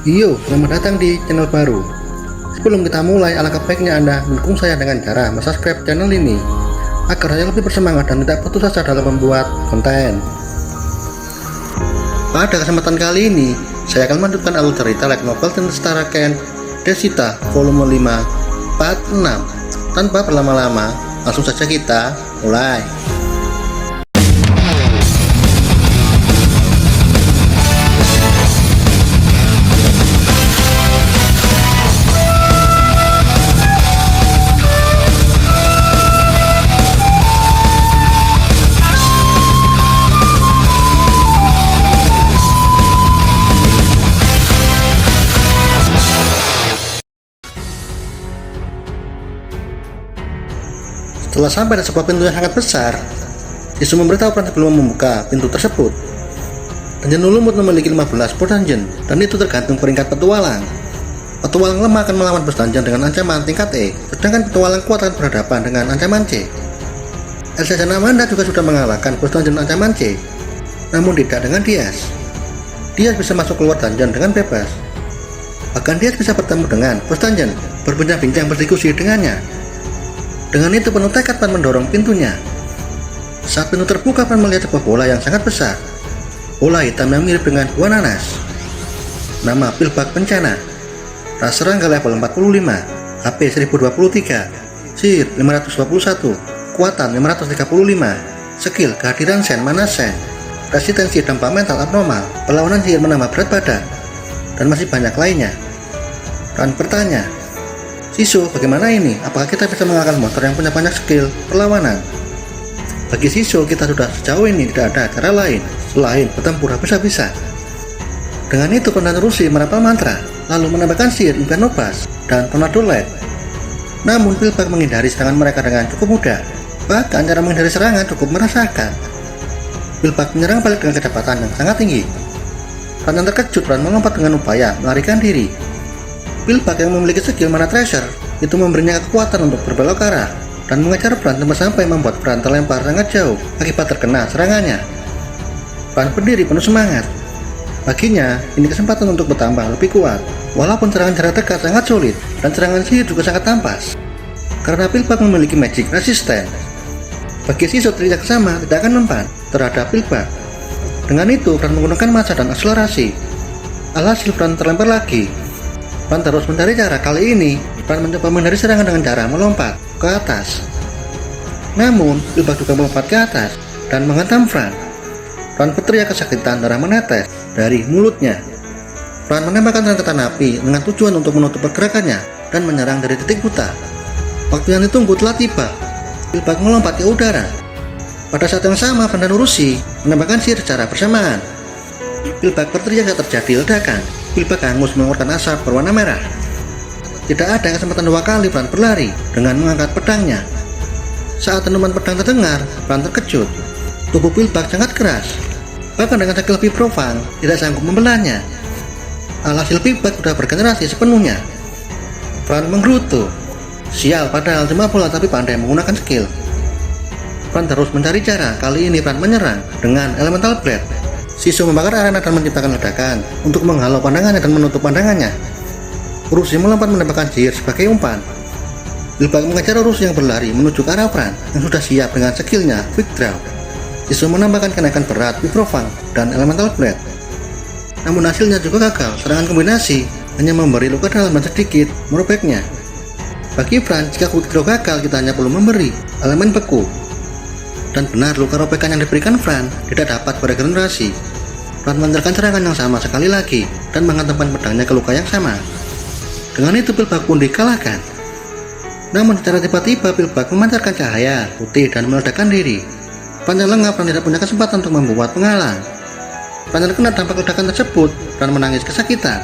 Yo, selamat datang di channel baru. Sebelum kita mulai, alangkah baiknya Anda mendukung saya dengan cara subscribe channel ini agar saya lebih bersemangat dan tidak putus asa dalam membuat konten. Pada kesempatan kali ini, saya akan melanjutkan alur cerita light novel tentang Setara Ken Desita volume 5 part 6. Tanpa berlama-lama, langsung saja kita mulai. Setelah sampai di sebuah pintu yang sangat besar, Jisoo memberitahu Fran sebelum membuka pintu tersebut. Dungeon Lumut memiliki 15 boss dungeon, dan itu tergantung peringkat petualang. Petualang lemah akan melawan boss dungeon dengan ancaman tingkat E, sedangkan petualang kuat akan berhadapan dengan ancaman C. Elsa dan Amanda juga sudah mengalahkan boss dungeon ancaman C, namun tidak dengan Diaz. Diaz bisa masuk keluar dungeon dengan bebas. Bahkan Diaz bisa bertemu dengan boss dungeon, berbincang-bincang berdiskusi dengannya. Dengan itu penuh tekad Fran mendorong pintunya. Saat pintu terbuka, Fran melihat sebuah bola yang sangat besar. Bola hitam yang mirip dengan buah nanas. Nama Pilbak Bencana. Ras serangga level 45, HP 1023, Sihir 521, Kekuatan 535, Skill kehadiran Sen Mana Sen, Resistensi dampak mental abnormal, perlawanan sihir menambah berat badan, dan masih banyak lainnya. Fran bertanya, Jisoo, bagaimana ini? Apakah kita bisa mengalahkan monster yang punya banyak skill perlawanan? Bagi Jisoo, kita sudah sejauh ini tidak ada cara lain selain bertempur habis-habisan. Dengan itu, Fran terusi merapal mantra, lalu menambahkan sihir impian Nobas dan Tornado Light. Namun, Pilbak menghindari serangan mereka dengan cukup mudah. Bahkan cara menghindari serangan cukup merasakan. Pilbak menyerang balik dengan kecepatan yang sangat tinggi. Fran yang terkejut dan melompat dengan upaya melarikan diri. Pilbak yang memiliki skill Mana Treasure itu memberinya kekuatan untuk berbelok arah dan mengejar Fran sampai membuat Fran terlempar sangat jauh akibat terkena serangannya. Fran berdiri penuh semangat. Baginya, ini kesempatan untuk bertambah lebih kuat. Walaupun serangan jarak dekat sangat sulit dan serangan sihir juga sangat tampas, karena Pilbak memiliki magic resistance. Bagi Jisoo, tidak sama tidak akan mempan terhadap Pilbak. Dengan itu, Fran menggunakan massa dan akselerasi. Alhasil Fran terlempar lagi. Fran terus mencari cara. Kali ini, Fran mencoba menghindari serangan dengan cara melompat ke atas. Namun, Pilbak juga melompat ke atas dan menghantam Fran. Fran berteriak kesakitan, darah menetes dari mulutnya. Fran menembakkan rentetan api dengan tujuan untuk menutup pergerakannya dan menyerang dari titik buta. Waktu yang ditunggu telah tiba. Pilbak melompat ke udara. Pada saat yang sama, Fran dan Urushi menembakkan sihir secara bersamaan. Pilbak berteriak saat terjadi ledakan. Pilbak hangus mengeluarkan asap berwarna merah. Tidak ada kesempatan dua kali Fran berlari dengan mengangkat pedangnya. Saat dentuman pedang terdengar, Fran terkejut. Tubuh Pilbak sangat keras. Bahkan dengan skill Vibrofang tidak sanggup membelahnya. Alhasil Pilbak sudah bergenerasi sepenuhnya. Fran menggerutu. Sial, padahal cuma bola tapi pandai menggunakan skill. Fran terus mencari cara. Kali ini Fran menyerang dengan Elemental Blade. Jisoo membakar arena dan menciptakan ledakan untuk menghalau pandangannya dan menutup pandangannya. Urushi melompat menembakkan sihir sebagai umpan. Pilbak mengejar Urushi yang berlari menuju ke arah Fran yang sudah siap dengan skillnya Quick Draw. Jisoo menambahkan kenaikan berat Vibrofang dan Elemental Blade. Namun hasilnya juga gagal. Serangan kombinasi hanya memberi luka dalam dan sedikit merobeknya. Bagi Fran, jika Quick Draw gagal, kita hanya perlu memberi elemen beku. Dan benar, luka robekan yang diberikan Fran tidak dapat beregenerasi. Fran melancarkan serangan yang sama sekali lagi dan menghantamkan pedangnya ke luka yang sama. Dengan itu Pilbak pun dikalahkan. Namun secara tiba-tiba Pilbak memancarkan cahaya putih dan meledakkan diri. Fran yang lengah, Fran tidak punya kesempatan untuk membuat penghalang. Fran terkena dampak ledakan tersebut dan menangis kesakitan.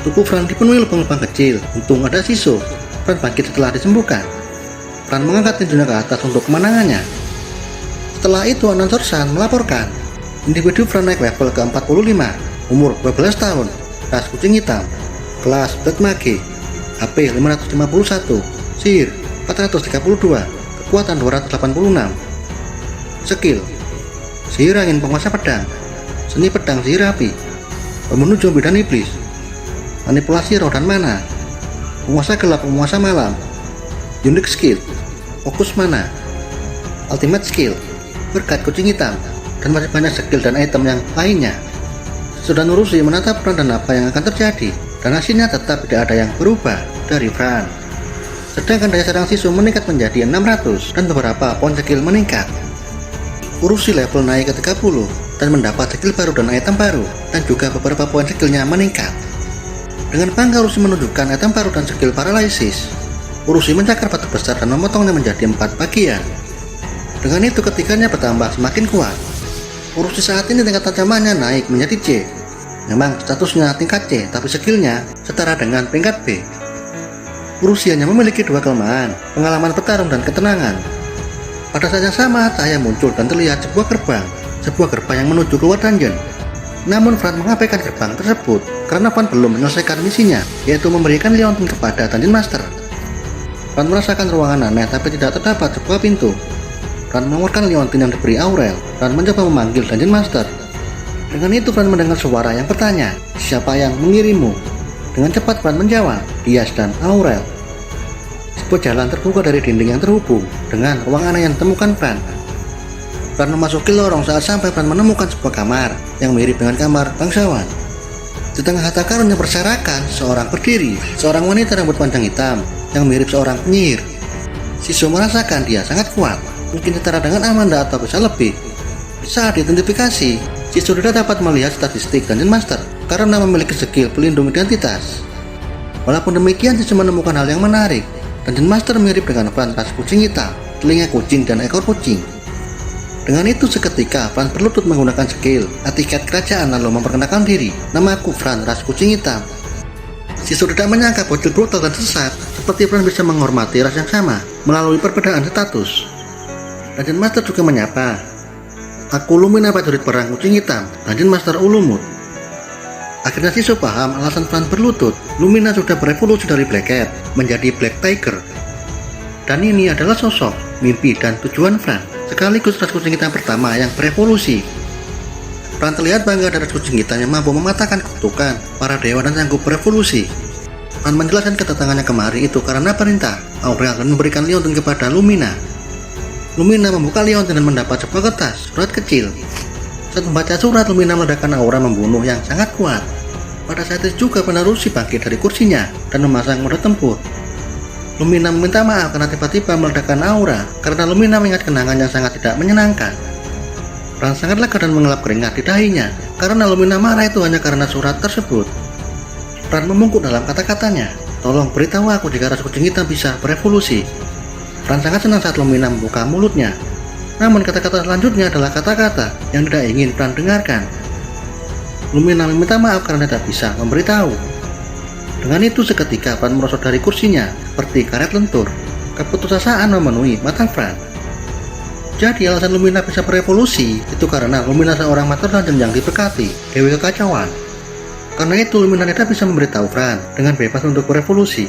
Tubuh Fran dipenuhi lubang-lubang kecil. Untung ada Jisoo. Fran bangkit setelah disembuhkan. Fran mengangkat tinjunya ke atas untuk kemenangannya. Setelah itu announcer Sun melaporkan individu Fran naik level ke 45, umur 12 tahun, ras kucing hitam, kelas Black Mage, HP 551, Sihir 432, Kekuatan 286. Skill Sihir Angin Penguasa Pedang, Seni Pedang Sihir Api, Pembunuh Zombie dan Iblis, manipulasi roh dan mana, penguasa gelap, penguasa malam, unique skill, fokus mana, ultimate skill, berkat kucing hitam, dan masih banyak skill dan item yang lainnya. Sudah Nurushi menatap Fran dan apa yang akan terjadi, dan hasilnya tetap tidak ada yang berubah dari Fran. Sedangkan daya serang Shiso meningkat menjadi 600 dan beberapa poin skill meningkat. Urushi level naik ke 30 dan mendapat skill baru dan item baru, dan juga beberapa poin skillnya meningkat. Dengan bangga Urushi menunjukkan item baru dan skill paralysis. Urushi mencakar batu besar dan memotongnya menjadi 4 bagian. Dengan itu ketiganya bertambah semakin kuat. Urushi saat ini tingkat ancamannya naik menjadi C. Memang statusnya tingkat C, tapi skillnya setara dengan tingkat B. Urushi hanya memiliki 2 kelemahan, pengalaman bertarung dan ketenangan. Pada saat yang sama, cahaya muncul dan terlihat sebuah gerbang yang menuju keluar dungeon. Namun Fran mengabaikan gerbang tersebut karena Fran belum menyelesaikan misinya, yaitu memberikan Leontin kepada Dungeon Master. Fran merasakan ruangan aneh tapi tidak terdapat sebuah pintu. Fran mengeluarkan Leontin yang diberi Aurel dan mencoba memanggil Dungeon Master. Dengan itu Fran mendengar suara yang bertanya, "Siapa yang mengirimmu?" Dengan cepat Fran menjawab, "Dias dan Aurel." Sebuah jalan terbuka dari dinding yang terhubung dengan ruang aneh yang ditemukan Fran. Fran memasuki lorong saat sampai Fran menemukan sebuah kamar yang mirip dengan kamar bangsawan. Di tengah harta karun yang berserakan, seorang berdiri, seorang wanita rambut panjang hitam yang mirip seorang penyihir. Shiso merasakan dia sangat kuat, mungkin setara dengan Amanda atau bisa lebih. Saat diidentifikasi, Shiso tidak dapat melihat statistik Dungeon Master karena memiliki skill pelindung identitas. Walaupun demikian, Shiso menemukan hal yang menarik. Dungeon Master mirip dengan Fran ras kucing hitam, telinga kucing dan ekor kucing. Dengan itu seketika Fran berlutut menggunakan skill etiket kerajaan lalu memperkenalkan diri, "Namaku Fran ras kucing hitam." Shiso tidak menyangka bocil brutal dan sesat seperti Fran bisa menghormati ras yang sama melalui perbedaan status. Dungeon Master juga menyapa, "Aku Lumina prajurit perang kucing hitam, Dungeon Master Ulumut." Akhirnya Shiso paham alasan Fran berlutut. Lumina sudah berevolusi dari Black Cat menjadi Black Tiger. Dan ini adalah sosok, mimpi, dan tujuan Fran, sekaligus ras kucing hitam pertama yang berevolusi. Fran terlihat bangga dari ras kucing hitam yang mampu mematahkan kutukan para dewa dan sanggup berevolusi. Fran menjelaskan kedatangannya kemari itu karena perintah Aurel dan memberikan Leontin kepada Lumina. Lumina membuka Leontin dan mendapat sebuah kertas surat kecil. Saat membaca surat, Lumina meledakkan aura membunuh yang sangat kuat. Pada saat itu juga Nurushi bangkit dari kursinya dan memasang mode tempur. Lumina meminta maaf karena tiba-tiba meledakkan aura karena Lumina mengingat kenangan yang sangat tidak menyenangkan. Fran sangat lega dan mengelap keringat di dahinya karena Lumina marah itu hanya karena surat tersebut. Fran membungkuk dalam kata-katanya, "Tolong beritahu aku jika ras kucing hitam bisa berevolusi." Fran sangat senang saat Lumina membuka mulutnya. Namun kata-kata selanjutnya adalah kata-kata yang tidak ingin Fran dengarkan. Lumina meminta maaf karena tidak bisa memberitahu. Dengan itu seketika Fran merosot dari kursinya seperti karet lentur. Keputusasaan memenuhi mata Fran. Jadi alasan Lumina bisa berevolusi itu karena Lumina seorang master dungeon yang diberkati Dewi Kekacauan. Karena itu Lumina tidak bisa memberitahu Fran dengan bebas untuk berevolusi.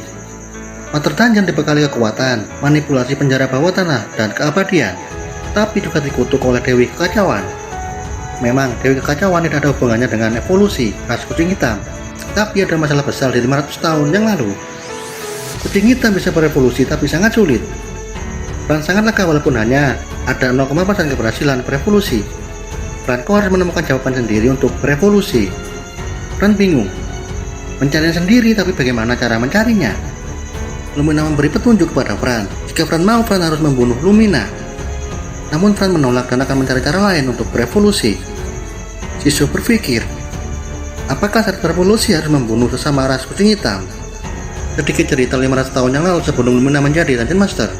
Master dungeon dibekali kekuatan, manipulasi penjara bawah tanah, dan keabadian, tapi juga dikutuk oleh Dewi Kekacauan. Memang Dewi Kekacauan tidak ada hubungannya dengan evolusi ras kucing hitam, tapi ada masalah besar di 500 tahun yang lalu. Kucing hitam bisa berevolusi tapi sangat sulit. Fran sangat lega walaupun hanya ada 0,4% keberhasilan berevolusi. Fran harus menemukan jawaban sendiri untuk berevolusi. Fran bingung mencarinya sendiri, tapi bagaimana cara mencarinya? Lumina memberi petunjuk kepada Fran. Jika Fran mau, Fran harus membunuh Lumina. Namun Fran menolak dan akan mencari cara lain untuk berevolusi. Shiso berpikir, apakah saat berevolusi harus membunuh sesama ras kucing hitam? Sedikit cerita 500 tahun yang lalu sebelum Lumina menjadi Dungeon Master.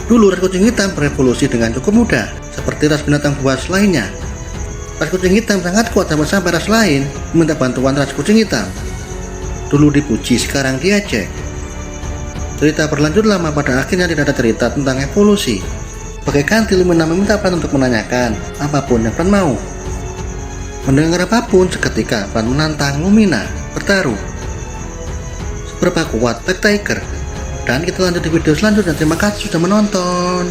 Dulu ras kucing hitam berevolusi dengan cukup mudah, seperti ras binatang buas lainnya. Ras kucing hitam sangat kuat sampai ras lain meminta bantuan ras kucing hitam. Dulu dipuji, sekarang diejek. Cerita berlanjut lama, pada akhirnya tidak ada cerita tentang evolusi. Sebagai ganti, Lumina meminta Fran untuk menanyakan apapun yang Fran mau. Mendengar apapun, seketika Fran menantang Lumina bertaruh. Seberapa kuat Black Tiger? Dan kita lanjut di video selanjutnya. Terima kasih sudah menonton.